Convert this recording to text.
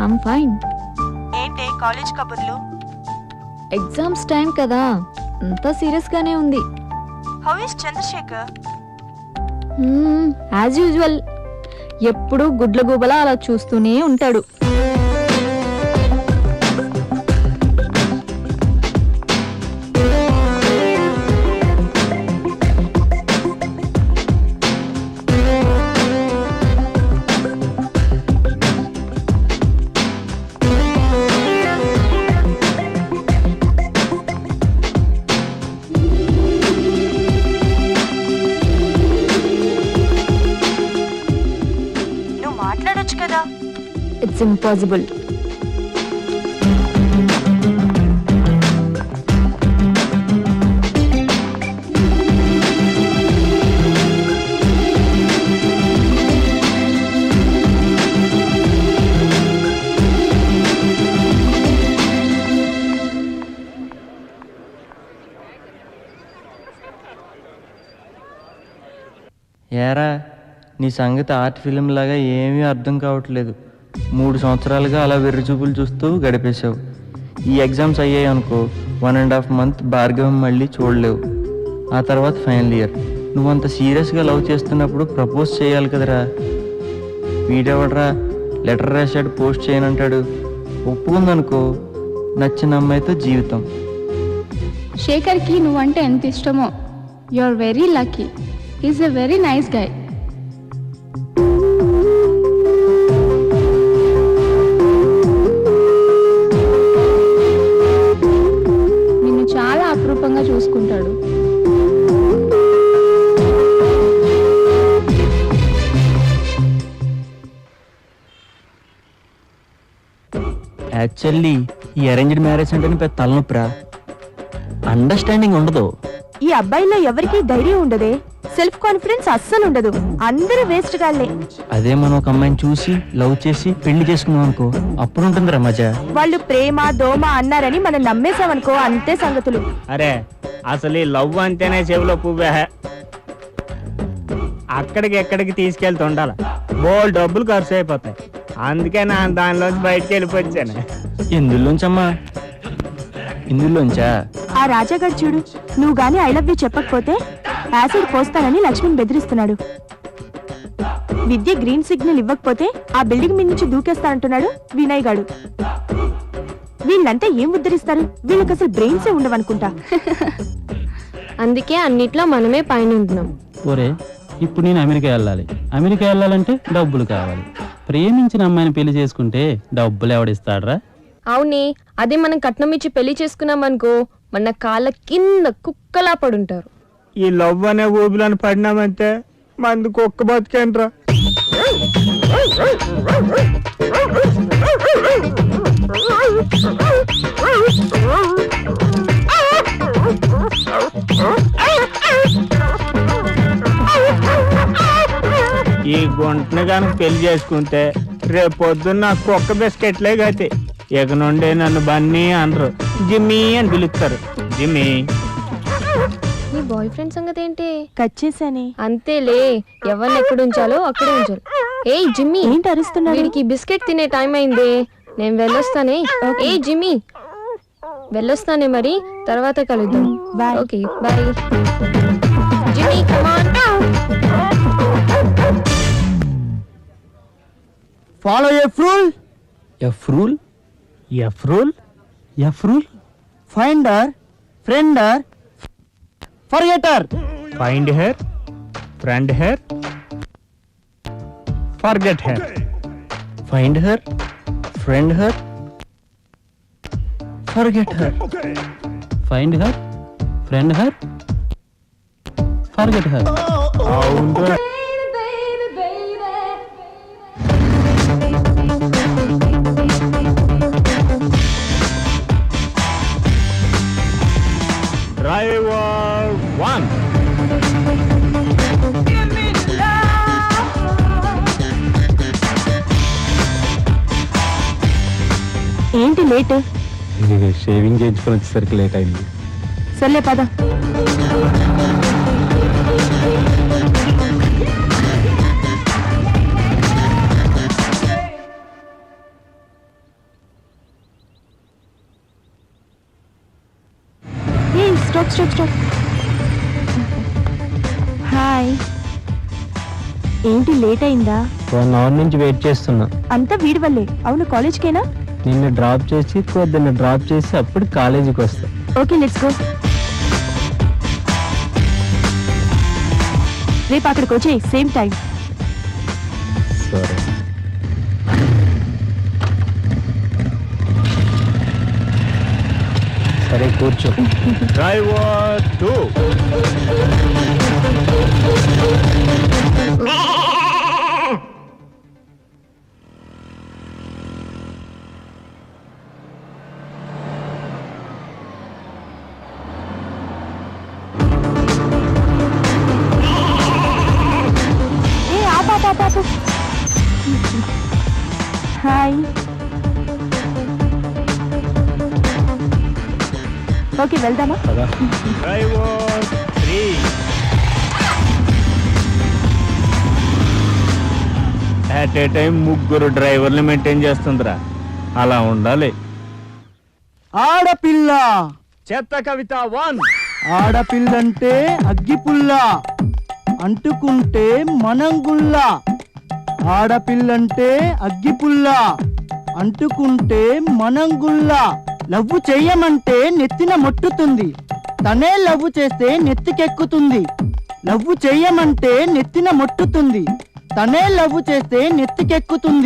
I'm fine. ఏంటి college కబుర్లు? Exams time కదా, అంతా సీరియస్ గానే ఉంది. How is Chandrashekhar? As usual, ఎప్పుడు గుడ్లగూబలా అలా చూస్తూనే ఉంటాడు. మాట్లాడొచ్చు కదా. It's impossible. ఏరా, నీ సంగతి ఆర్ట్ ఫిలిం లాగా ఏమీ అర్థం కావట్లేదు. 3 సంవత్సరాలుగా అలా వెర్రి చూపులు చూస్తూ గడిపేశావు. ఈ ఎగ్జామ్స్ అయ్యాయి అనుకో, 1.5 month భార్గవం మళ్ళీ చూడలేవు. ఆ తర్వాత ఫైనల్ ఇయర్. నువ్వంత సీరియస్గా లవ్ చేస్తున్నప్పుడు ప్రపోజ్ చేయాలి కదరా. వీడెవడరా లెటర్ రాశాడు పోస్ట్ చేయనంటాడు. ఒప్పుకుందనుకో, నచ్చిన అమ్మాయితో జీవితం. శేఖర్కి నువ్వంటే ఎంత ఇష్టమో. You are very lucky. Is a very nice guy. నిన్ను చాలా అపురూపంగా చూసుకుంటాడు. యాక్చువల్లీ ఈ అరేంజ్డ్ మ్యారేజ్ అంటే పెద్ద తలనొప్పిరా. అండర్స్టాండింగ్ ఉండదు. ఈ అబ్బాయిలో ఎవరికీ ధైర్యం ఉండదే, సెల్ఫ్ కాన్ఫిడెన్స్ అస్సలు ఉండదు. అందరూ వేస్ట్ గాళ్ళే. అదే మనం ఒక అమ్మాయిని చూసి లవ్ చేసి పెళ్లి చేసుకున్నాం అనుకో, అప్పుడు ఉంటుందిరా మజా. వాళ్ళు ప్రేమ దోమ అన్నారని మనం నమ్మేశామనుకో, అంతే సంగతులు. అరే అసలు ఈ లవ్ అంటేనే చెవిలో పువ్వే. అక్కడికి ఎక్కడికి తీసుకెళ్తుండాల, బోల్ డబ్బులు ఖర్చు అయిపోతాయి. అందుకే నా దానిలోంచి బయటకు వెళ్ళిపోయాను. ఇందులోంచమ్మా? ఇందులోంచా? ఆ రాజాగారు చూడు, నువ్వు గాని ఐ లవ్ యూ చెప్పకపోతే యాసిడ్ పోస్తానని లక్ష్మిని బెదిరిస్తున్నాడు. విద్య గ్రీన్ సిగ్నల్ ఇవ్వకపోతే ఆ బిల్డింగ్ మీద నుంచి దూకేస్తానంటున్నాడు వినయ్ గాడు. వీళ్ళంతా ఏం ఉద్ధరిస్తారు? వీళ్ళకి అసలు బ్రెయిన్సే ఉండవనుకుంటా. అందుకే అన్నిట్లో మనమే పైన ఉంటున్నాం. ఒరే, ఇప్పుడు నేను అమెరికా వెళ్ళాలి. అమెరికా వెళ్ళాలంటే డబ్బులు కావాలి. ప్రేమించిన అమ్మాయిని పెళ్లి చేసుకుంటే డబ్బులు ఎవడిస్తాడ్రా? అవునే, అదే మనం కట్నం ఇచ్చి పెళ్లి చేసుకున్నాం అనుకో, మన కాళ్ళ కింద కుక్కలా పడుంటారు. ఈ లవ్ అనే ఊబిలను పడినామంటే మందు కుక్క బతికేంట్రా. ఈ గుంటను కనుక పెళ్లి చేసుకుంటే రేపు పొద్దున్న కుక్క బిస్కెట్లే గతి. ఇక నుండే నన్ను బన్నీ అనరు, జిమ్మీ అని పిలుస్తారు. జిమ్మీ. నీ బాయ్ ఫ్రెండ్ సంగతి ఏంటి? కట్ చేశానే. అంతేలే, ఎవరిని ఎక్కడ ఉంచాలో అక్కడే ఉంచాలి. ఏయ్ జిమ్మీ, ఏంటి అరుస్తున్నాడు? వీడికి బిస్కెట్ తినే టైం అయింది, నేను వెళ్ళొస్తానే. ఏ జిమ్మీ, వెళ్ళొస్తానే, మరి తర్వాత కలుద్దాం. Bye. Okay bye. Jimmy come on. Follow F rule. F rule? F rule? F rule? Finder, friender, forgetter. Find her, friend her, forget her. Find her, friend her, forget her. Find her, friend her, forget her. అవును. Driver 1. ఏంటి late? Shaving చేయించుకొని వచ్చేసరికి late అయింది. సర్లే పద. Stop. Hi. ఏంటి late అయిందా? 1 hour నుంచి వెయిట్ చేస్తున్నా. అంతా వీడి వల్లే. అవును కాలేజ్కేనా? నిన్ను డ్రాప్ చేసి పొద్దున్న డ్రాప్ చేసి అప్పుడు కాలేజీకి వస్తా. Okay let's go. రేపు అక్కడికి వచ్చే సేమ్ టైం. సరే. సరే కూర్చో. డ్రైవర్ 2. హాయ్. ఓకే వెళ్దామా? డ్రైవర్ 3. అట్ ఏ టైం 3 డ్రైవర్లు మెయింటైన్ చేస్తుందిరా. అలా ఉండాలి. ఆడపిల్ల చెత్త కవిత 1. ఆడపిల్లంటే అగ్గిపుల్ల, అంటుకుంటే మనంగుల్ల. ఆడపిల్లంటే అగ్గిపుల్ల, అంటుకుంటే మనంగుల్ల. లవ్వు చెయ్యమంటే నెత్తిన మొట్టుతుంది, తనే లవ్వు చేస్తే నెత్తికెక్కుతుంది. లవ్వు చెయ్యమంటే నెత్తిన మొట్టుతుంది, తనే లవ్వు చేస్తే నెత్తికెక్కుతుంది.